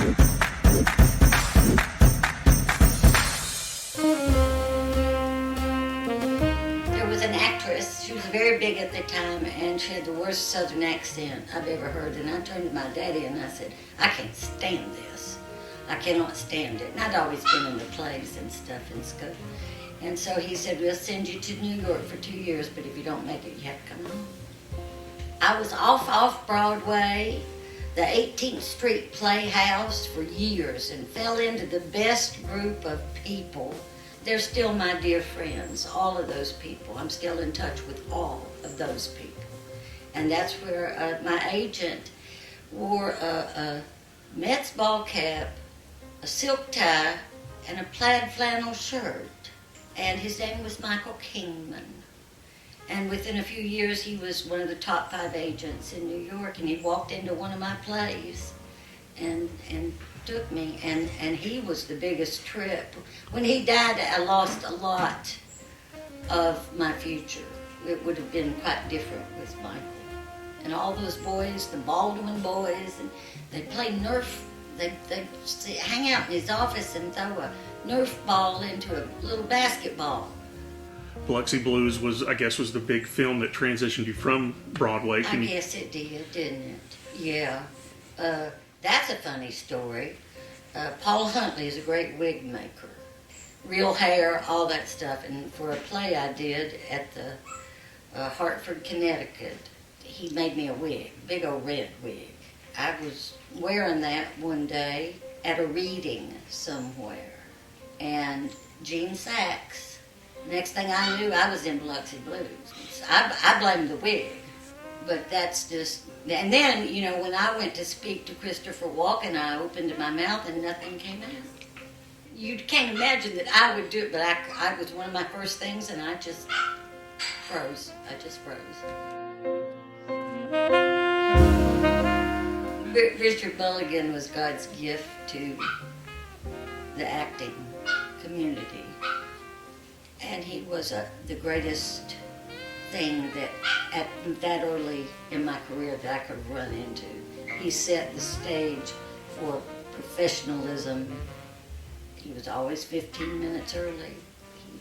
There was an actress, she was very big at the time, and she had the worst southern accent I've ever heard. And I turned to my daddy and I said, I can't stand this. I cannot stand it. And I'd always been in the plays and stuff in school. And so he said, we'll send you to New York for 2 years, but if you don't make it, you have to come home. I was off Broadway, the 18th Street Playhouse for years, and fell into the best group of people. They're still my dear friends, all of those people. I'm still in touch with all of those people. And that's where my agent wore a Mets ball cap, a silk tie, and a plaid flannel shirt. And his name was Michael Kingman. And within a few years, he was one of the top 5 agents in New York, and he walked into one of my plays and took me, and he was the biggest trip. When he died, I lost a lot of my future. It would have been quite different with Michael. And all those boys, the Baldwin boys, and they'd play Nerf. They'd hang out in his office and throw a Nerf ball into a little basketball. Biloxi Blues was the big film that transitioned you from Broadway. I guess it did, didn't it? Yeah. That's a funny story. Paul Huntley is a great wig maker. Real hair, all that stuff. And for a play I did at the Hartford, Connecticut, he made me a wig, big old red wig. I was wearing that one day at a reading somewhere. And Gene Sachs, next thing I knew, I was in Biloxi Blues. So I blame the wig, but that's just, and then, you know, when I went to speak to Christopher Walken, I opened my mouth and nothing came out. You can't imagine that I would do it, but I was one of my first things, and I just froze. I just froze. Richard Mulligan was God's gift to the acting community. And he was the greatest thing that at that early in my career that I could have run into. He set the stage for professionalism. He was always 15 minutes early.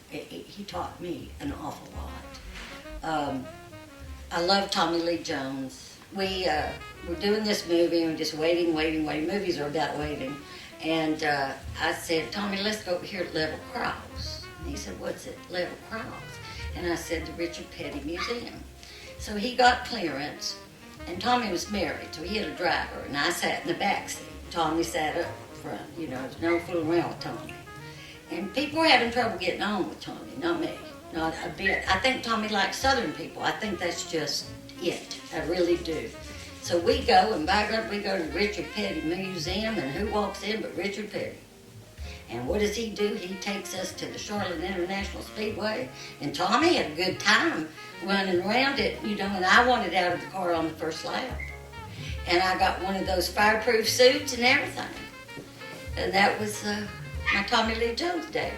He taught me an awful lot. I love Tommy Lee Jones. We were doing this movie and we're just waiting. Movies are about waiting. And I said, Tommy, let's go over here at Level Cross. And he said, what's at Level Cross? And I said, the Richard Petty Museum. So he got clearance, and Tommy was married, so he had a driver, and I sat in the back seat. Tommy sat up front, you know, there's no fooling around with Tommy. And people were having trouble getting on with Tommy, not me, not a bit. I think Tommy likes Southern people. I think that's just it, I really do. So we go, and by God, we go to the Richard Petty Museum, and who walks in but Richard Petty? And what does he do? He takes us to the Charlotte International Speedway, and Tommy had a good time running around it, you know, and I wanted out of the car on the first lap. And I got one of those fireproof suits and everything. And that was my Tommy Lee Jones day.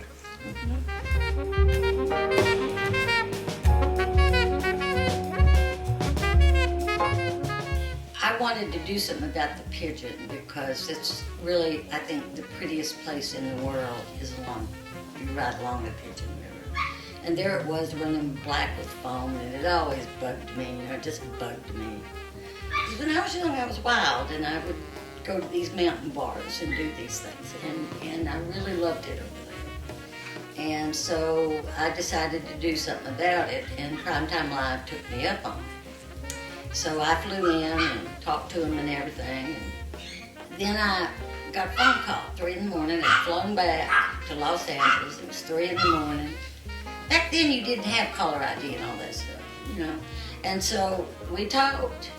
I wanted to do something about the pigeon because it's really, I think, the prettiest place in the world is you ride along the Pigeon River. And there it was running black with foam, and it always bugged me, you know, it just bugged me. Because when I was young, I was wild, and I would go to these mountain bars and do these things, and I really loved it over there. And so I decided to do something about it, and Primetime Live took me up on it. So I flew in and talked to him and everything. And then I got a phone call, 3 in the morning. I'd flown back to Los Angeles. It was 3 in the morning. Back then you didn't have caller ID and all that stuff, you know. And so we talked.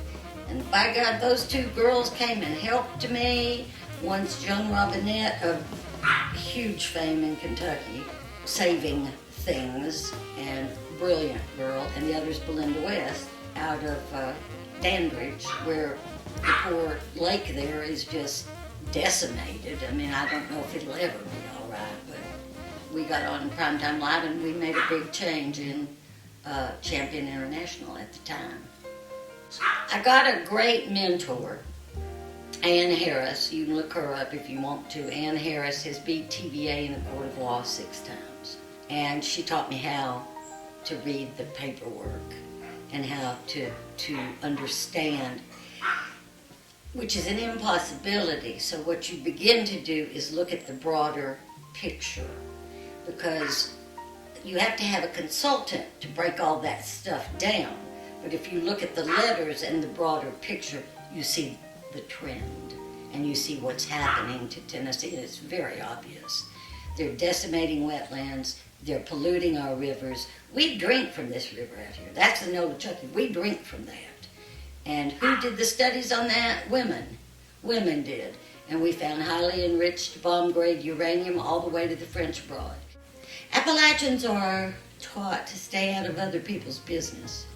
And by God, those 2 girls came and helped me. One's Joan Robinette of huge fame in Kentucky, saving things, and brilliant girl. And the other's Belinda West, out of Dandridge, where the poor lake there is just decimated. I mean, I don't know if it'll ever be all right, but we got on Primetime Live and we made a big change in Champion International at the time. I got a great mentor Ann Harris, you can look her up if you want to. Ann Harris has beat TVA in the court of law 6 times. And she taught me how to read the paperwork and how to understand, which is an impossibility. So what you begin to do is look at the broader picture, because you have to have a consultant to break all that stuff down. But if you look at the letters and the broader picture, you see the trend and you see what's happening to Tennessee, and it's very obvious. They're decimating wetlands, they're polluting our rivers. We drink from this river out here. That's the Nolichucky. We drink from that. And who did the studies on that? Women. Women did. And we found highly enriched bomb-grade uranium all the way to the French Broad. Appalachians are taught to stay out of other people's business.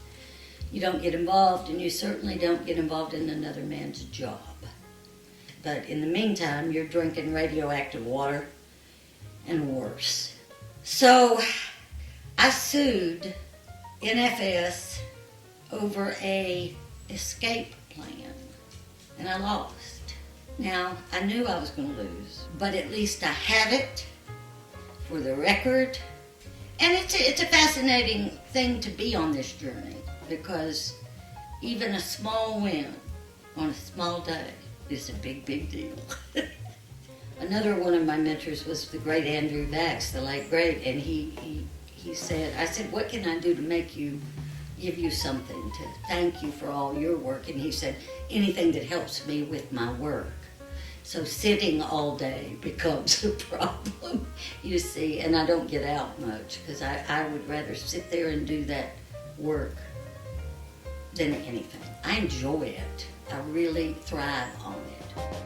You don't get involved, and you certainly don't get involved in another man's job. But in the meantime, you're drinking radioactive water and worse. So I sued NFS over a escape plan, and I lost. Now, I knew I was going to lose, but at least I have it for the record. And it's a fascinating thing to be on this journey, because even a small win on a small day is a big, big deal. Another one of my mentors was the great Andrew Vax, the late great, and he said, I said, what can I do to give you something, to thank you for all your work? And he said, anything that helps me with my work. So sitting all day becomes a problem, you see, and I don't get out much, because I would rather sit there and do that work than anything. I enjoy it. I really thrive on it.